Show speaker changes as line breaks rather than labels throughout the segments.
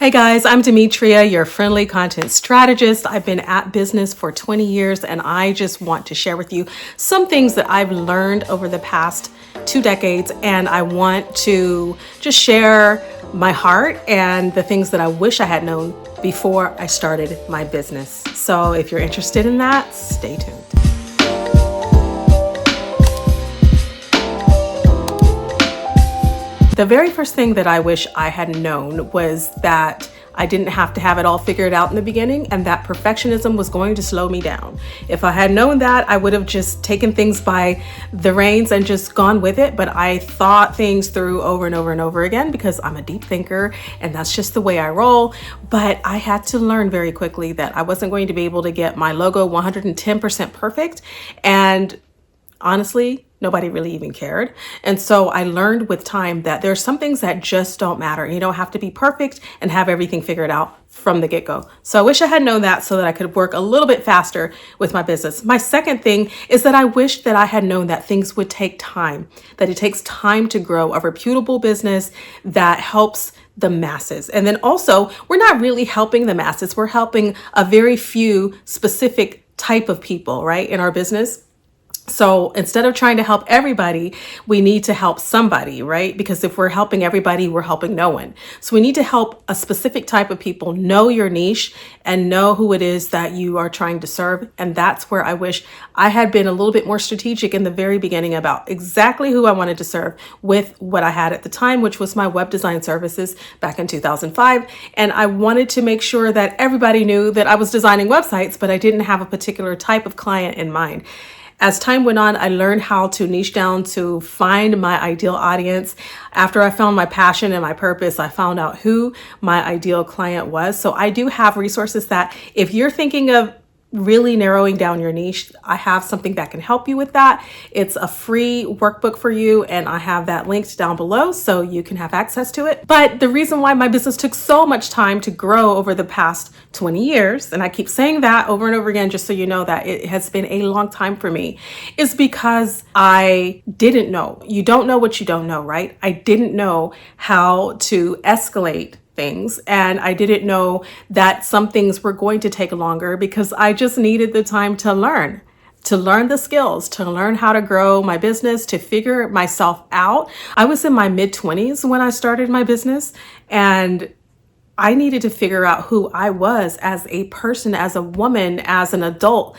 Hey guys, I'm Demetria, your friendly content strategist. I've been at business for 20 years and I just want to share with you some things that I've learned over the past 2 decades. And I want to just share my heart and the things that I wish I had known before I started my business. So if you're interested in that, stay tuned. The very first thing that I wish I had known was that I didn't have to have it all figured out in the beginning and that perfectionism was going to slow me down. If I had known that, I would have just taken things by the reins and just gone with it. But I thought things through over and over and over again because I'm a deep thinker and that's just the way I roll. But I had to learn very quickly that I wasn't going to be able to get my logo 110% perfect. And honestly, nobody really even cared. And so I learned with time that there's some things that just don't matter. You don't have to be perfect and have everything figured out from the get-go. So I wish I had known that so that I could work a little bit faster with my business. My second thing is that I wish that I had known that things would take time, that it takes time to grow a reputable business that helps the masses. And then also, we're not really helping the masses. We're helping a very few specific type of people, right, in our business. So instead of trying to help everybody, we need to help somebody, right? Because if we're helping everybody, we're helping no one. So we need to help a specific type of people know your niche and know who it is that you are trying to serve. And that's where I wish I had been a little bit more strategic in the very beginning about exactly who I wanted to serve with what I had at the time, which was my web design services back in 2005. And I wanted to make sure that everybody knew that I was designing websites, but I didn't have a particular type of client in mind. As time went on, I learned how to niche down to find my ideal audience. After I found my passion and my purpose, I found out who my ideal client was. So I do have resources that if you're thinking of really narrowing down your niche, I have something that can help you with that. It's a free workbook for you, and I have that linked down below so you can have access to it. But the reason why my business took so much time to grow over the past 20 years, and I keep saying that over and over again just so you know that it has been a long time for me, is because I didn't know. You don't know what you don't know, right? I didn't know how to escalate things. And I didn't know that some things were going to take longer because I just needed the time to learn the skills, to learn how to grow my business, to figure myself out. I was in my mid-20s when I started my business, and I needed to figure out who I was as a person, as a woman, as an adult.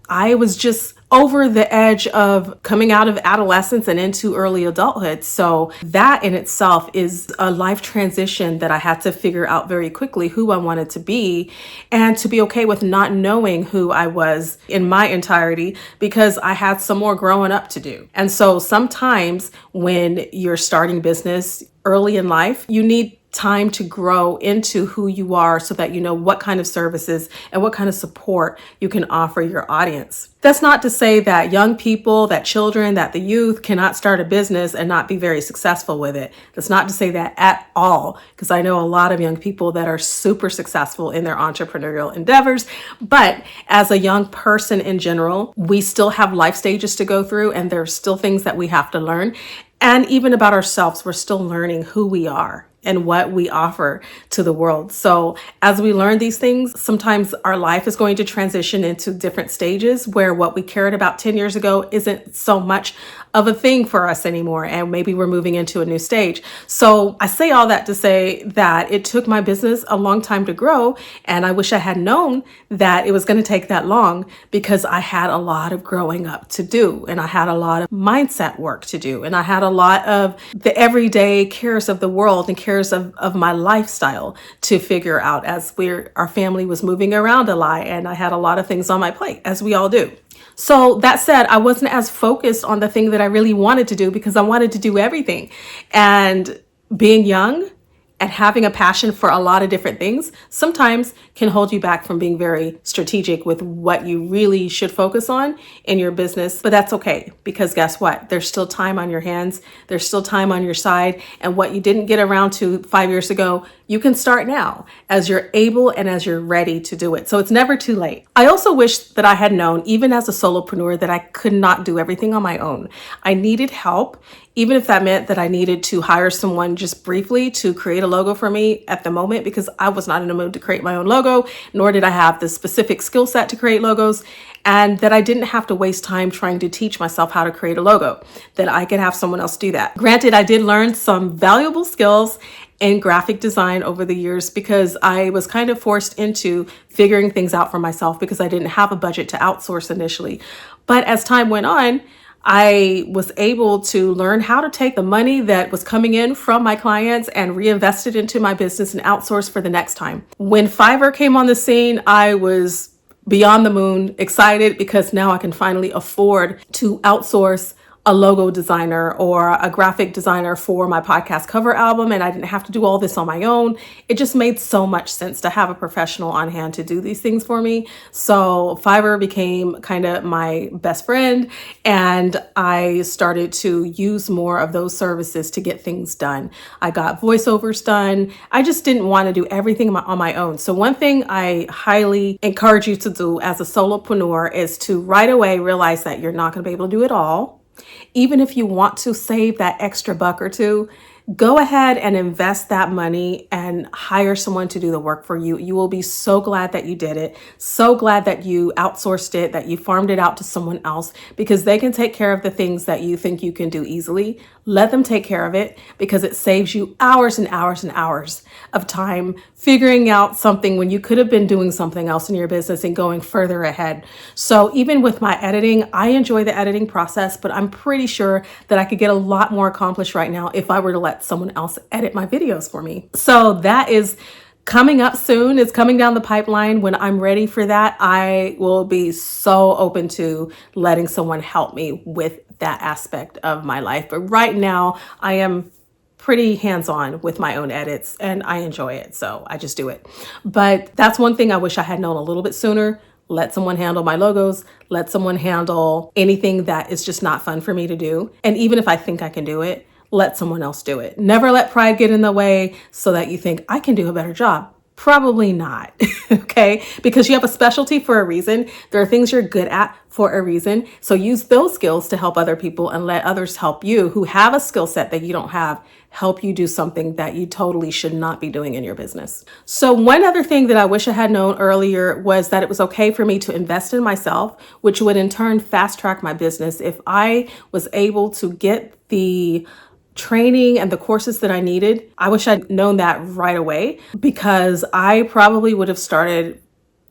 I was just over the edge of coming out of adolescence and into early adulthood. So that in itself is a life transition that I had to figure out very quickly who I wanted to be and to be okay with not knowing who I was in my entirety because I had some more growing up to do. And so sometimes when you're starting business early in life, you need time to grow into who you are so that you know what kind of services and what kind of support you can offer your audience. That's not to say that young people, that children, that the youth cannot start a business and not be very successful with it. That's not to say that at all, because I know a lot of young people that are super successful in their entrepreneurial endeavors. But as a young person in general, we still have life stages to go through, and there's still things that we have to learn. And even about ourselves, we're still learning who we are and what we offer to the world. So as we learn these things, sometimes our life is going to transition into different stages where what we cared about 10 years ago isn't so much of a thing for us anymore. And maybe we're moving into a new stage. So I say all that to say that it took my business a long time to grow. And I wish I had known that it was going to take that long because I had a lot of growing up to do. And I had a lot of mindset work to do. And I had a lot of the everyday cares of the world and cares of my lifestyle to figure out as our family was moving around a lot. And I had a lot of things on my plate, as we all do. So that said, I wasn't as focused on the thing that I really wanted to do because I wanted to do everything. And being young and having a passion for a lot of different things sometimes can hold you back from being very strategic with what you really should focus on in your business. But that's okay, because guess what? There's still time on your hands. There's still time on your side. And what you didn't get around to 5 years ago, you can start now as you're able and as you're ready to do it. So it's never too late. I also wish that I had known, even as a solopreneur, that I could not do everything on my own. I needed help even if that meant that I needed to hire someone just briefly to create a logo for me at the moment, because I was not in the mood to create my own logo, nor did I have the specific skill set to create logos, and that I didn't have to waste time trying to teach myself how to create a logo, that I could have someone else do that. Granted, I did learn some valuable skills in graphic design over the years because I was kind of forced into figuring things out for myself because I didn't have a budget to outsource initially. But as time went on, I was able to learn how to take the money that was coming in from my clients and reinvest it into my business and outsource for the next time. When Fiverr came on the scene, I was beyond the moon excited because now I can finally afford to outsource a logo designer or a graphic designer for my podcast cover album, and I didn't have to do all this on my own. It just made so much sense to have a professional on hand to do these things for me. So Fiverr became kind of my best friend, and I started to use more of those services to get things done. I got voiceovers done. I just didn't want to do everything on my own. So one thing I highly encourage you to do as a solopreneur is to right away realize that you're not going to be able to do it all. Even if you want to save that extra buck or two, go ahead and invest that money and hire someone to do the work for you. You will be so glad that you did it. So glad that you outsourced it, that you farmed it out to someone else, because they can take care of the things that you think you can do easily. Let them take care of it, because it saves you hours and hours and hours of time figuring out something when you could have been doing something else in your business and going further ahead. So even with my editing, I enjoy the editing process, but I'm pretty sure that I could get a lot more accomplished right now if I were to let someone else edit my videos for me. So that is coming up soon. It's coming down the pipeline. When I'm ready for that, I will be so open to letting someone help me with that aspect of my life. But right now, I am pretty hands-on with my own edits and I enjoy it. So I just do it. But that's one thing I wish I had known a little bit sooner. Let someone handle my logos. Let someone handle anything that is just not fun for me to do. And even if I think I can do it, let someone else do it. Never let pride get in the way so that you think I can do a better job. Probably not, okay? Because you have a specialty for a reason. There are things you're good at for a reason. So use those skills to help other people and let others help you who have a skill set that you don't have, help you do something that you totally should not be doing in your business. So one other thing that I wish I had known earlier was that it was okay for me to invest in myself, which would in turn fast track my business. If I was able to get the training and the courses that I needed, I wish I'd known that right away, because I probably would have started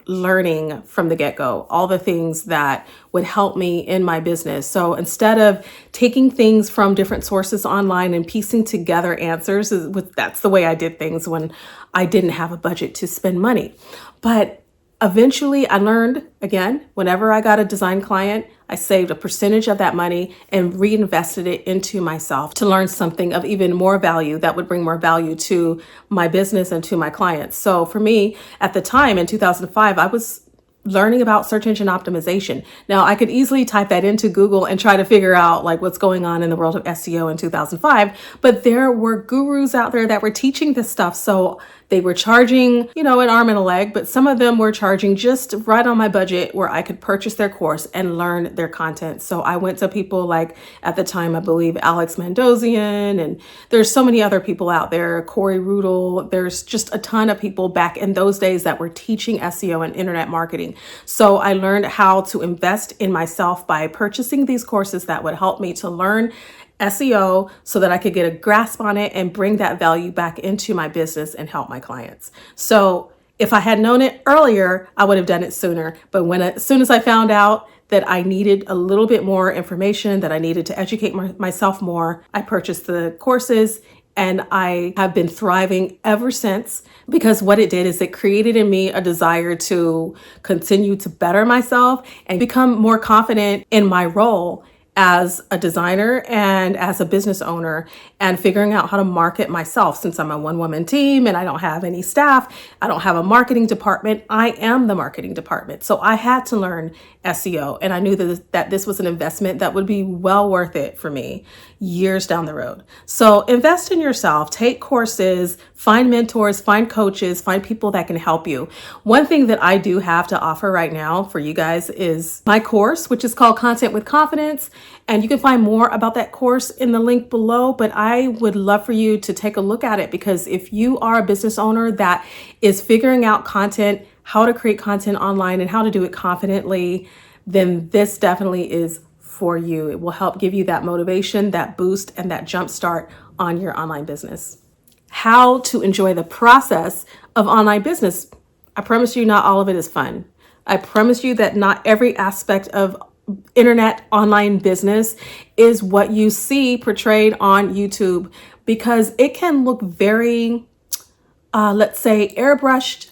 learning from the get-go all the things that would help me in my business. So instead of taking things from different sources online and piecing together answers, that's the way I did things when I didn't have a budget to spend money. But eventually I learned, again, whenever I got a design client, I saved a percentage of that money and reinvested it into myself to learn something of even more value that would bring more value to my business and to my clients. So for me, at the time in 2005, I was learning about search engine optimization. Now, I could easily type that into Google and try to figure out like what's going on in the world of SEO in 2005, but there were gurus out there that were teaching this stuff. So they were charging, an arm and a leg, but some of them were charging just right on my budget where I could purchase their course and learn their content. So I went to people like, at the time, I believe Alex Mandossian, and there's so many other people out there, Corey Rudel. There's just a ton of people back in those days that were teaching SEO and internet marketing. So I learned how to invest in myself by purchasing these courses that would help me to learn SEO so that I could get a grasp on it and bring that value back into my business and help my clients. So if I had known it earlier, I would have done it sooner. But as soon as I found out that I needed a little bit more information, that I needed to educate myself more, I purchased the courses. And I have been thriving ever since, because what it did is it created in me a desire to continue to better myself and become more confident in my role as a designer and as a business owner, and figuring out how to market myself. Since I'm a one-woman team and I don't have any staff, I don't have a marketing department, I am the marketing department. So I had to learn SEO, and I knew that this was an investment that would be well worth it for me. years down the road. So invest in yourself, take courses, find mentors, find coaches, find people that can help you. One thing that I do have to offer right now for you guys is my course, which is called Content with Confidence. And you can find more about that course in the link below, but I would love for you to take a look at it, because if you are a business owner that is figuring out content, how to create content online and how to do it confidently, then this definitely is for you. It will help give you that motivation, that boost, and that jump start on your online business. How to enjoy the process of online business. I promise you, not all of it is fun. I promise you that not every aspect of internet online business is what you see portrayed on YouTube, because it can look very, let's say, airbrushed.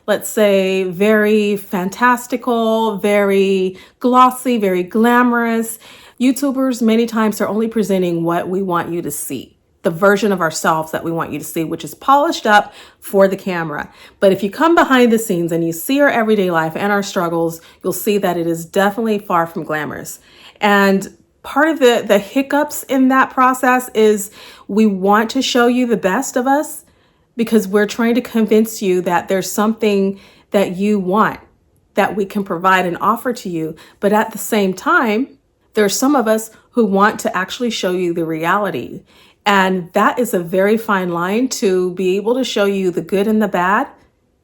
Let's say very fantastical, very glossy, very glamorous. YouTubers many times are only presenting what we want you to see, the version of ourselves that we want you to see, which is polished up for the camera. But if you come behind the scenes and you see our everyday life and our struggles, you'll see that it is definitely far from glamorous. And part of the hiccups in that process is we want to show you the best of us, because we're trying to convince you that there's something that you want that we can provide and offer to you. But at the same time, there's some of us who want to actually show you the reality. And that is a very fine line, to be able to show you the good and the bad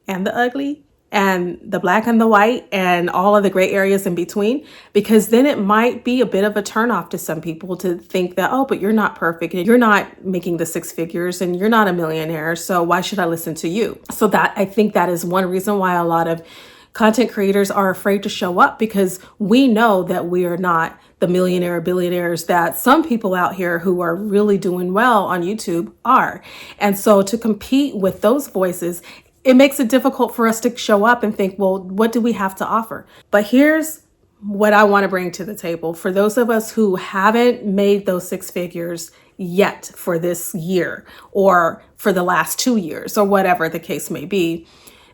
and the ugly and the black and the white and all of the gray areas in between, because then it might be a bit of a turnoff to some people to think that, oh, but you're not perfect and you're not making the six figures and you're not a millionaire, so why should I listen to you? So that, I think that is one reason why a lot of content creators are afraid to show up, because we know that we are not the millionaire billionaires that some people out here who are really doing well on YouTube are. And so to compete with those voices, it makes it difficult for us to show up and think, well, what do we have to offer? But here's what I want to bring to the table. For those of us who haven't made those six figures yet for this year or for the last 2 years or whatever the case may be,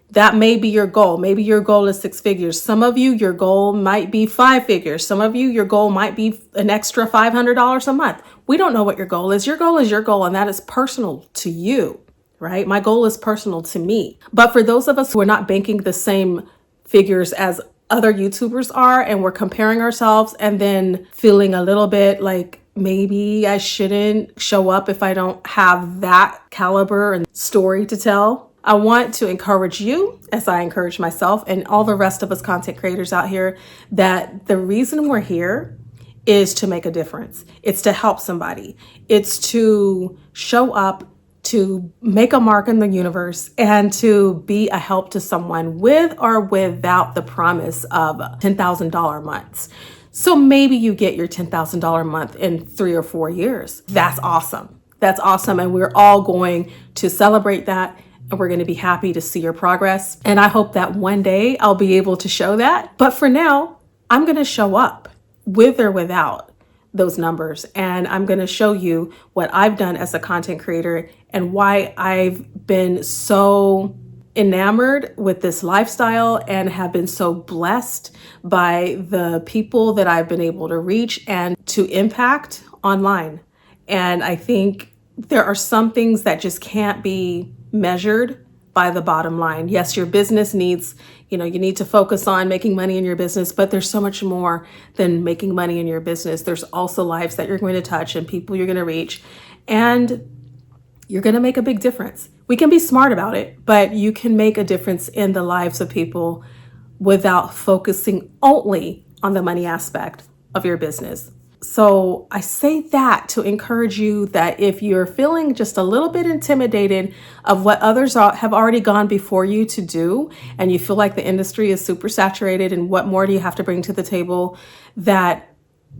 that may be your goal. Maybe your goal is six figures. Some of you, your goal might be 5 figures. Some of you, your goal might be an extra $500 a month. We don't know what your goal is. Your goal is your goal, and that is personal to you. Right? My goal is personal to me. But for those of us who are not banking the same figures as other YouTubers are, and we're comparing ourselves and then feeling a little bit like maybe I shouldn't show up if I don't have that caliber and story to tell, I want to encourage you, as I encourage myself and all the rest of us content creators out here, that the reason we're here is to make a difference. It's to help somebody. It's to show up, to make a mark in the universe, and to be a help to someone with or without the promise of $10,000 months. So maybe you get your $10,000 month in 3 or 4 years. That's awesome. That's awesome. And we're all going to celebrate that. And we're going to be happy to see your progress. And I hope that one day I'll be able to show that. But for now, I'm going to show up with or without those numbers. And I'm going to show you what I've done as a content creator and why I've been so enamored with this lifestyle and have been so blessed by the people that I've been able to reach and to impact online. And I think there are some things that just can't be measured by the bottom line. Yes, your business needs, you need to focus on making money in your business, but there's so much more than making money in your business. There's also lives that you're going to touch and people you're going to reach, and you're going to make a big difference. We can be smart about it, but you can make a difference in the lives of people without focusing only on the money aspect of your business. So I say that to encourage you that if you're feeling just a little bit intimidated of what others have already gone before you to do, and you feel like the industry is super saturated and what more do you have to bring to the table, that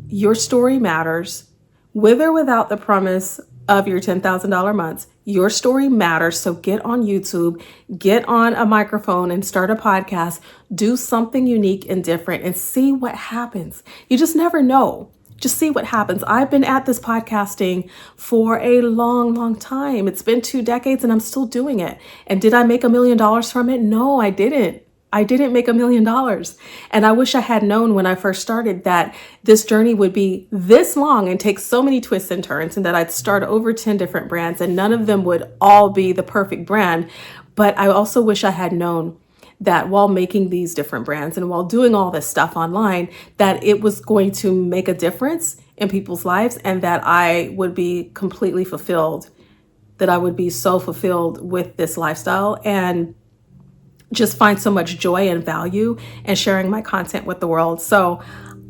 your story matters with or without the promise of your $10,000 months. Your story matters. So get on YouTube, get on a microphone and start a podcast, do something unique and different and see what happens. You just never know. Just see what happens. I've been at this podcasting for a long, long time. It's been 2 decades and I'm still doing it. And did I make $1 million from it? No, I didn't. I didn't make $1 million. And I wish I had known when I first started that this journey would be this long and take so many twists and turns, and that I'd start over 10 different brands and none of them would all be the perfect brand. But I also wish I had known that while making these different brands and while doing all this stuff online, that it was going to make a difference in people's lives, and that I would be completely fulfilled, that I would be so fulfilled with this lifestyle and just find so much joy and value in sharing my content with the world. So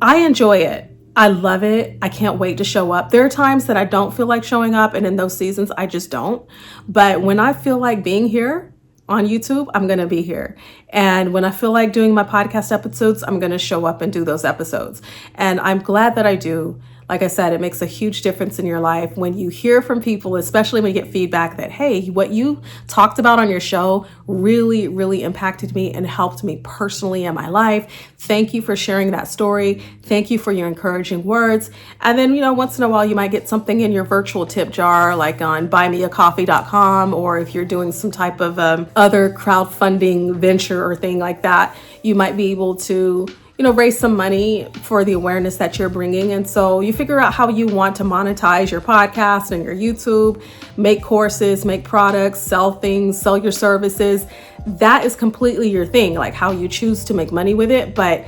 I enjoy it. I love it. I can't wait to show up. There are times that I don't feel like showing up, and in those seasons, I just don't. But when I feel like being here on YouTube, I'm going to be here. And when I feel like doing my podcast episodes, I'm going to show up and do those episodes. And I'm glad that I do. Like I said, it makes a huge difference in your life when you hear from people, especially when you get feedback that, hey, what you talked about on your show really, really impacted me and helped me personally in my life. Thank you for sharing that story. Thank you for your encouraging words. And then, once in a while, you might get something in your virtual tip jar, like on buymeacoffee.com, or if you're doing some type of other crowdfunding venture or thing like that, you might be able to raise some money for the awareness that you're bringing. And so you figure out how you want to monetize your podcast and your YouTube, make courses, make products, sell things, sell your services. That is completely your thing, like how you choose to make money with it. But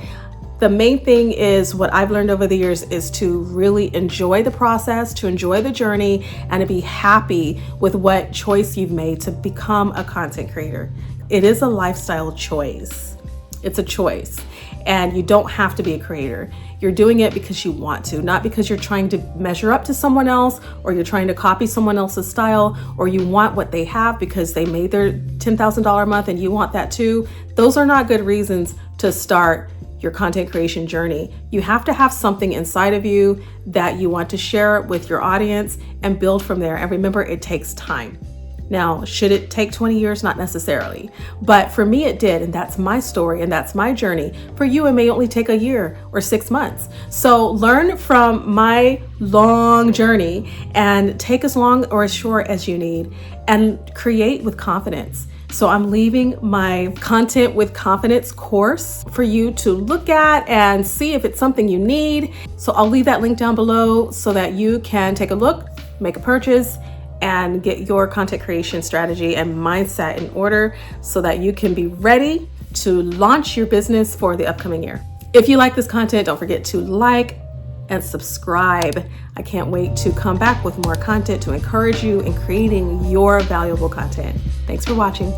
the main thing is, what I've learned over the years is to really enjoy the process, to enjoy the journey, and to be happy with what choice you've made to become a content creator. It is a lifestyle choice. It's a choice. And you don't have to be a creator. You're doing it because you want to, not because you're trying to measure up to someone else, or you're trying to copy someone else's style, or you want what they have because they made their $10,000 a month and you want that too. Those are not good reasons to start your content creation journey. You have to have something inside of you that you want to share with your audience and build from there. And remember, it takes time. Now, should it take 20 years? Not necessarily. But for me, it did. And that's my story and that's my journey. For you, it may only take a year or 6 months. So learn from my long journey and take as long or as short as you need and create with confidence. So I'm leaving my Content with Confidence course for you to look at and see if it's something you need. So I'll leave that link down below so that you can take a look, make a purchase, and get your content creation strategy and mindset in order so that you can be ready to launch your business for the upcoming year. If you like this content, don't forget to like and subscribe. I can't wait to come back with more content to encourage you in creating your valuable content. Thanks for watching.